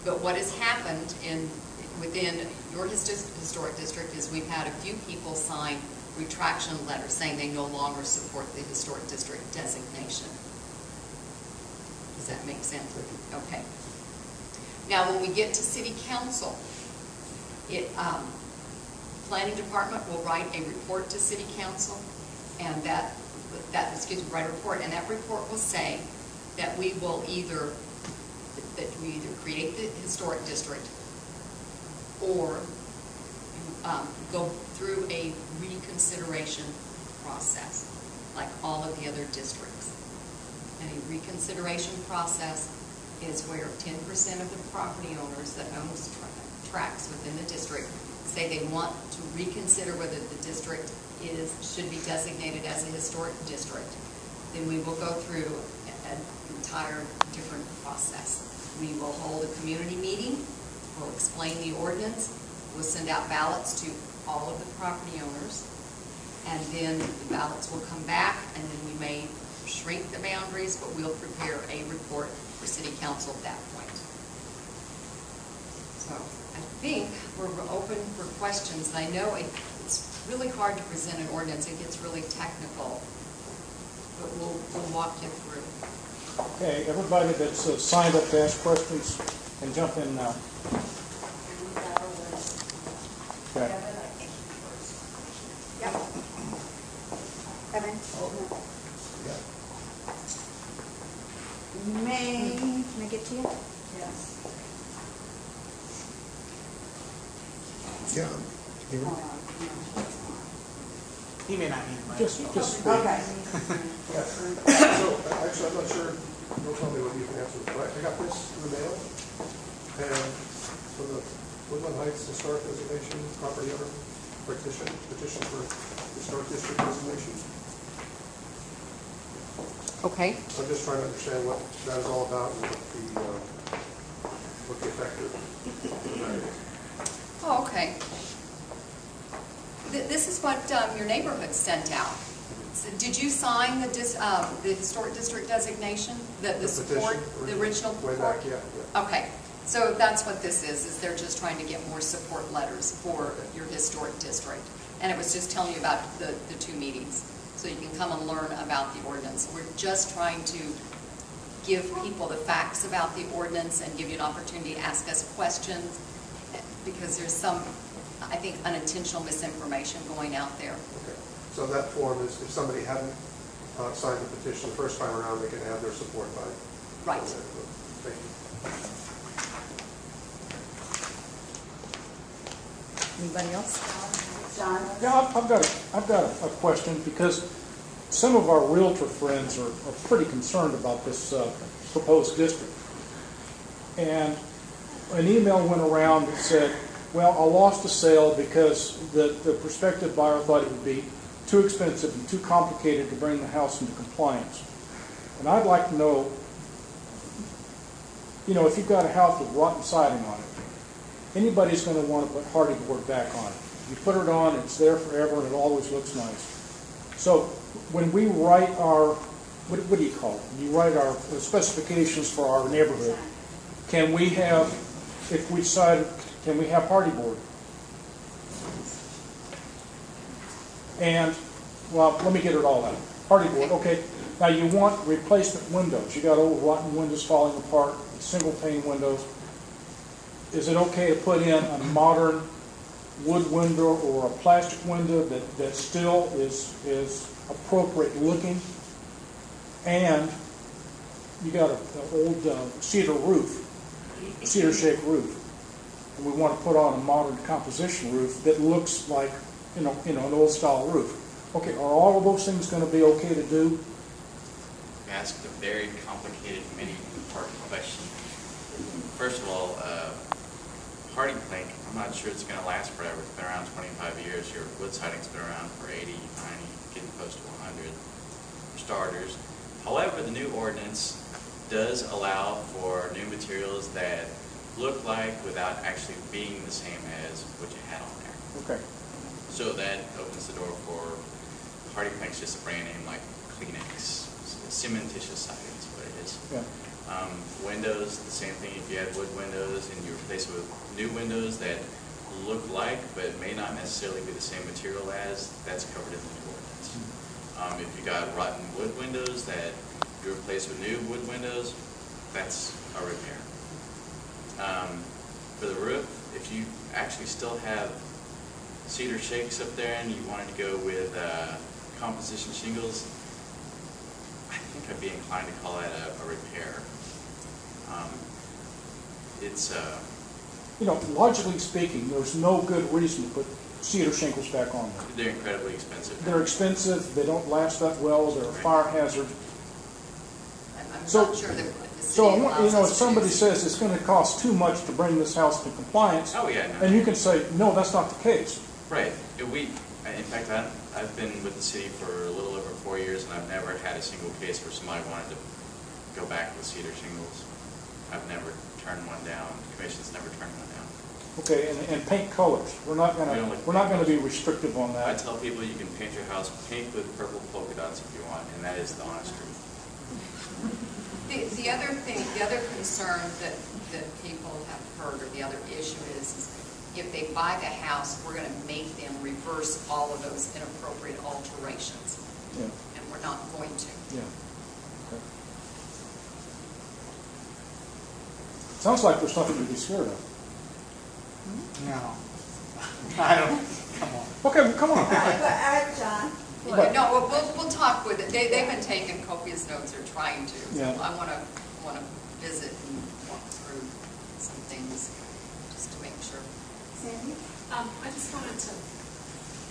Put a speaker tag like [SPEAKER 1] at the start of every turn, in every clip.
[SPEAKER 1] But what has happened within your historic district is we've had a few people sign retraction letters saying they no longer support the historic district designation. Does that make sense? Okay. Now, when we get to city council, planning department will write a report to city council, and write a report, and that report will say that we either create the historic district or go through a reconsideration process like all of the other districts. And a reconsideration process is where 10% of the property owners that own tracts within the district say they want to reconsider whether the district should be designated as a historic district. Then we will go through an entire different process. We will hold a community meeting. We'll explain the ordinance. We'll send out ballots to all of the property owners, and then the ballots will come back, and then we may shrink the boundaries, but we'll prepare a report for city council at that point. So I think we're open for questions. I know it's really hard to present an ordinance. It gets really technical, but we'll walk you through.
[SPEAKER 2] Okay, everybody that's signed up to ask questions can jump in now. Okay.
[SPEAKER 3] Yep. Evan? Can I get to you? Yes.
[SPEAKER 4] Yeah.
[SPEAKER 5] He may not need much.
[SPEAKER 2] Just
[SPEAKER 3] Okay.
[SPEAKER 4] Yeah. So, actually, I'm not sure. Don't tell me what you can answer. But I got this in the mail, and for the Woodland Heights Historic Designation property owner petition for historic district designation.
[SPEAKER 1] Okay.
[SPEAKER 4] I'm just trying to understand what that is all about and what the effect of that is.
[SPEAKER 1] Oh, okay. This is what your neighborhood sent out. So did you sign the historic district designation? The support, petition, the original
[SPEAKER 4] way
[SPEAKER 1] report?
[SPEAKER 4] back, yeah.
[SPEAKER 1] Okay. So that's what this is they're just trying to get more support letters for your historic district. And it was just telling you about the two meetings. So you can come and learn about the ordinance. We're just trying to give people the facts about the ordinance and give you an opportunity to ask us questions, because there's some, I think, unintentional misinformation going out there.
[SPEAKER 4] Okay. So that form is, if somebody hadn't signed the petition the first time around, they can add their support by.
[SPEAKER 1] Right.
[SPEAKER 4] Thank you.
[SPEAKER 1] Anybody else?
[SPEAKER 3] John?
[SPEAKER 2] Yeah, I've got a question, because some of our realtor friends are pretty concerned about this proposed district. And an email went around that said, well, I lost a sale because the prospective buyer thought it would be too expensive and too complicated to bring the house into compliance. And I'd like to know, if you've got a house with rotten siding on it, anybody's going to want to put hardy board back on it. You put it on, it's there forever, and it always looks nice. So when we write our, what do you call it? When you write our specifications for our neighborhood, can we have, if we decide, can we have hardy board? And, well, let me get it all out. Hardy board, okay. Now you want replacement windows. You got old rotten windows falling apart, single pane windows. Is it okay to put in a modern wood window or a plastic window that still is appropriate looking? And you got an old cedar roof, cedar shaped roof, and we want to put on a modern composition roof that looks like an old style roof. Okay, are all of those things going to be okay to do?
[SPEAKER 6] You asked a very complicated, many-part question. First of all, hardy plank, I'm not sure it's going to last forever. It's been around 25 years. Your wood siding's been around for 80, 90, getting close to 100 for starters. However, the new ordinance does allow for new materials that look like without actually being the same as what you had on there.
[SPEAKER 2] Okay.
[SPEAKER 6] So that opens the door for hardy plank's just a brand name like Kleenex. Cementitious siding is what it is.
[SPEAKER 2] Yeah.
[SPEAKER 6] Windows, the same thing. If you had wood windows and you replace it with new windows that look like but may not necessarily be the same material as, that's covered in the new ordinance. If you got rotten wood windows that you replace with new wood windows, that's a repair. For the roof, if you actually still have cedar shakes up there and you wanted to go with composition shingles, I think I'd be inclined to call that a repair. It's
[SPEAKER 2] You know, logically speaking, there's no good reason to put cedar shingles back on there.
[SPEAKER 6] they're incredibly expensive.
[SPEAKER 2] They're expensive, they don't last that well, they're a fire hazard.
[SPEAKER 1] I'm
[SPEAKER 2] So-
[SPEAKER 1] not sure that the
[SPEAKER 2] So,
[SPEAKER 1] city allows
[SPEAKER 2] you know,
[SPEAKER 1] us
[SPEAKER 2] if
[SPEAKER 1] to
[SPEAKER 2] somebody
[SPEAKER 1] use-
[SPEAKER 2] says it's gonna cost too much to bring this house to compliance,
[SPEAKER 6] Oh, yeah, no.
[SPEAKER 2] and you can say, no, that's not the case.
[SPEAKER 6] Right. In fact, I've been with the city for a little over 4 years, and I've never had a single case where somebody wanted to go back with cedar shingles. I've never turned one down. The commission's never turned one down.
[SPEAKER 2] Okay, and paint colors, we're not gonna be restrictive on
[SPEAKER 6] I
[SPEAKER 2] that.
[SPEAKER 6] tell people you can paint your house pink with purple polka dots if you want, and that is the honest truth.
[SPEAKER 1] The other thing, the other concern that people have heard, or the other issue is if they buy the house, we're gonna make them reverse all of those inappropriate alterations,
[SPEAKER 2] Yeah,
[SPEAKER 1] and we're not going to.
[SPEAKER 2] yeah. Okay. Sounds like there's nothing to be scared of.
[SPEAKER 5] No. I don't, come on.
[SPEAKER 2] Okay, well, come on.
[SPEAKER 3] John?
[SPEAKER 2] But-
[SPEAKER 1] No, we'll talk with it. They've been taking copious notes, or trying to. So
[SPEAKER 2] Yeah.
[SPEAKER 1] I wanna visit and walk through some things, just to make sure.
[SPEAKER 3] Sandy?
[SPEAKER 7] I just wanted to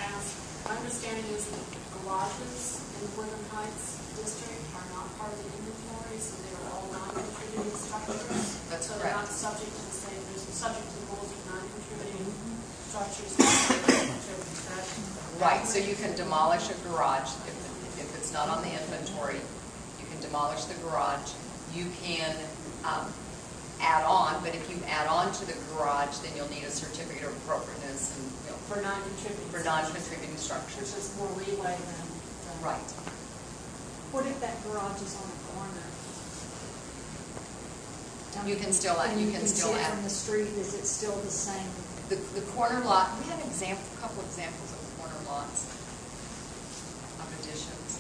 [SPEAKER 7] ask, my understanding is that garages in the Woodland Heights district are not part of the inventory, so they're all non-contributing structures.
[SPEAKER 1] That's
[SPEAKER 7] So they're not
[SPEAKER 1] correct.
[SPEAKER 7] subject to the same, there's subject to the rules of non-contributing structures.
[SPEAKER 1] Right, so you can demolish a garage if it's not on the inventory. You can demolish the garage. You can add on, but if you add on to the garage, then you'll need a certificate of appropriateness and, you know,
[SPEAKER 7] For non-contributing.
[SPEAKER 1] for non-contributing structures.
[SPEAKER 7] Which is more leeway than.
[SPEAKER 1] Right.
[SPEAKER 3] What if that garage is on a corner?
[SPEAKER 1] You can still add-
[SPEAKER 3] And
[SPEAKER 1] you can still
[SPEAKER 3] see it
[SPEAKER 1] add-
[SPEAKER 3] from the street, is it still the same?
[SPEAKER 1] The corner lot, we have a couple examples of corner lots of additions.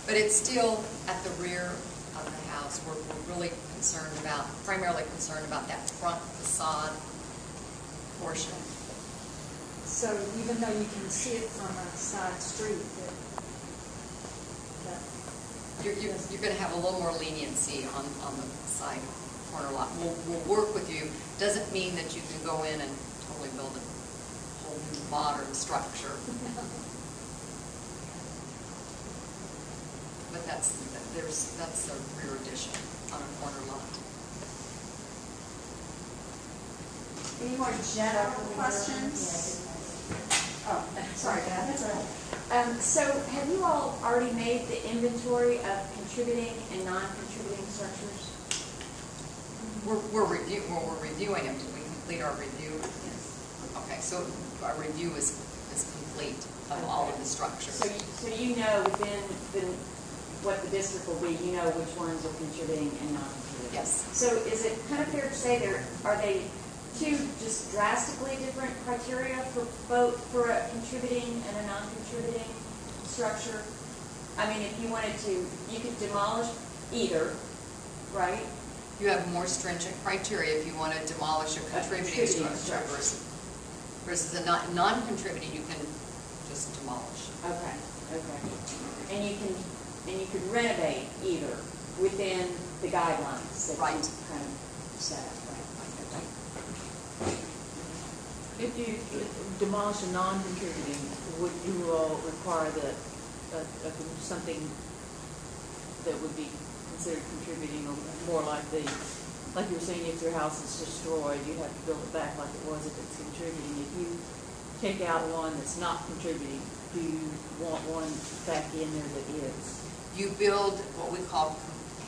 [SPEAKER 1] But it's still at the rear of the house. We're really primarily concerned about that front facade portion.
[SPEAKER 3] So even though you can see it from a side street, that
[SPEAKER 1] You're going to have a little more leniency on the side corner lot. We'll work with you. Doesn't mean that you can go in and totally build a whole new modern structure. But that's the rear addition on a corner lot.
[SPEAKER 3] Any more general questions? Oh, sorry, Dad.
[SPEAKER 8] So have you all already made the inventory of contributing and non-contributing structures?
[SPEAKER 1] We're reviewing them. Did we complete our review? Okay, so our review is complete of all of the structures.
[SPEAKER 8] So you know within what the district will be, you know which ones are contributing and non-contributing?
[SPEAKER 1] Yes.
[SPEAKER 8] So is it kind of fair to say are they two just drastically different criteria for both, for a contributing and a non-contributing structure? I mean, if you wanted to, you could demolish either, right?
[SPEAKER 1] You have more stringent criteria if you want to demolish a contributing structure versus a non-contributing, you can just demolish.
[SPEAKER 8] Okay. And you could renovate either within the guidelines that you
[SPEAKER 1] Right.
[SPEAKER 8] kind of set up, right?
[SPEAKER 9] If you demolish a non-contributing, would you require something that would be considered contributing, or more like you were saying, if your house is destroyed, you have to build it back like it was if it's contributing. If you take out one that's not contributing, do you want one back in there that is?
[SPEAKER 1] You build what we call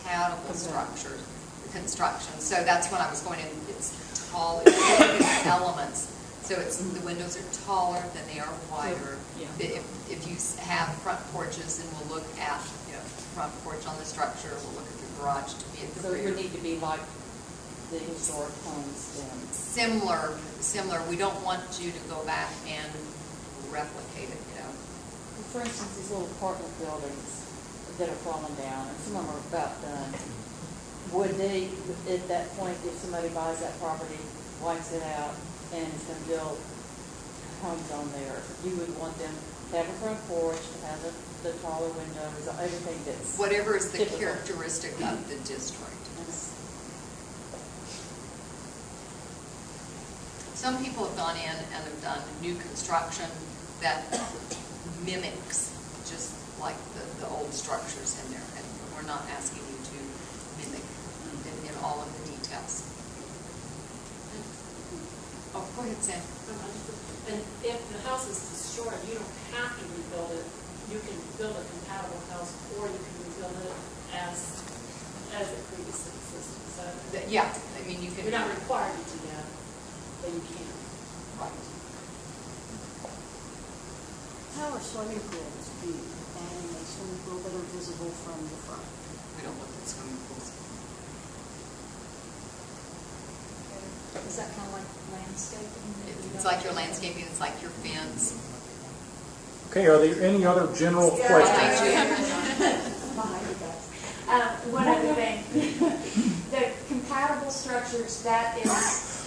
[SPEAKER 1] compatible construction. So that's when I was going in, it's tall, it's elements. So the windows are taller than they are wider.
[SPEAKER 9] Yeah.
[SPEAKER 1] If you have front porches, then we'll look at, front porch on the structure, we'll look at the garage to be at the
[SPEAKER 9] So it
[SPEAKER 1] rear.
[SPEAKER 9] would need to be like the historic homes then.
[SPEAKER 1] Similar, we don't want you to go back and replicate it, you know.
[SPEAKER 9] For instance, these little apartment buildings that are falling down, and some of them are about done, would they, at that point, if somebody buys that property, whites it out, and is gonna build homes on there, you would want them to have a front porch, to have the taller windows, everything that's.
[SPEAKER 1] Whatever is the
[SPEAKER 9] typical.
[SPEAKER 1] characteristic of the district. Some people have gone in and have done new construction that mimics just like the old structures in there, and we're not asking you to mimic in all of the details. Oh, go ahead, Sam.
[SPEAKER 7] And if the house is destroyed, you don't have to rebuild it. You can build a compatible house, or you can rebuild it as it previously existed. So
[SPEAKER 1] Yeah, I mean, you can.
[SPEAKER 7] you're not required to do that, but you can.
[SPEAKER 1] Right.
[SPEAKER 10] How are swimming pools viewed? And a swimming pool that are visible from the front?
[SPEAKER 1] We don't look at swimming pools.
[SPEAKER 3] Is that kind of like landscaping?
[SPEAKER 1] It's like your landscaping, it's like your fence.
[SPEAKER 2] Okay, are there any other general questions?
[SPEAKER 8] One other thing, the compatible structures, that is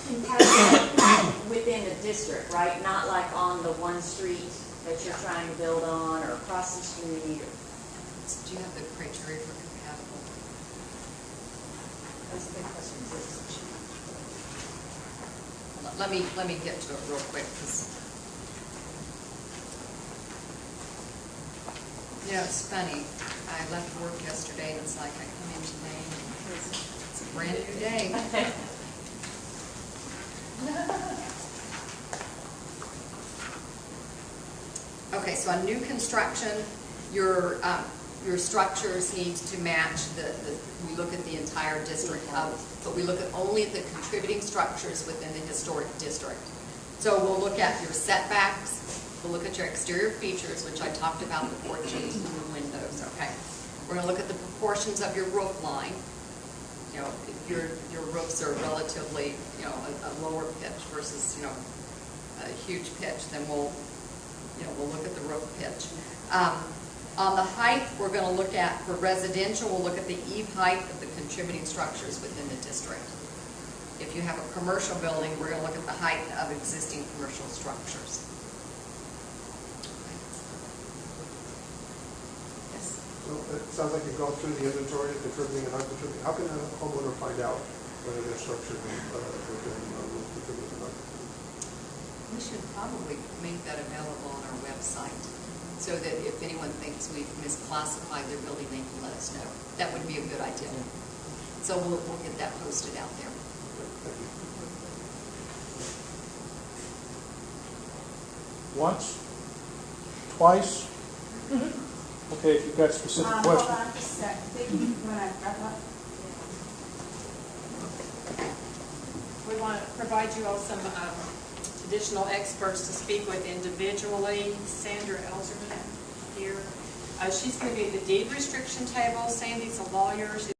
[SPEAKER 8] compatible within the district, right? Not like on the one street that you're trying to build on, or across the street, or.
[SPEAKER 1] Do you have the criteria for compatible?
[SPEAKER 8] That's a good question.
[SPEAKER 1] Let me get to it real quick, because, you know, it's funny. I left work yesterday, and it's like I come in today, and it's a brand new day. Okay, so on new construction, your structures need to match we look at the entire district, but we look at only the contributing structures within the historic district. So we'll look at your setbacks, we'll look at your exterior features, which I talked about, the porches and the windows, okay? We're gonna look at the proportions of your roof line. You know, if your roofs are relatively, you know, a lower pitch versus, you know, a huge pitch, then we'll look at the roof pitch. On the height, we're going to look at, for residential, we'll look at the eave height of the contributing structures within the district. If you have a commercial building, we're going to look at the height of existing commercial structures. Yes?
[SPEAKER 4] So it sounds like you've gone through the inventory of contributing and non-contributing. How can a homeowner find out whether their structure within contributing or not?
[SPEAKER 1] We should probably make that available on our website, so that if anyone thinks we've misclassified their building, they can let us know. That would be a good idea. So we'll get that posted out there.
[SPEAKER 4] Thank you.
[SPEAKER 2] Once? Twice? Okay, if you've got specific
[SPEAKER 10] Hold
[SPEAKER 2] questions.
[SPEAKER 10] on just a sec. Vicki, you want to wrap up?
[SPEAKER 11] We want to provide you all some additional experts to speak with individually. Sandra Elzerman here. She's going to be at the deed restriction table. Sandy's a lawyer.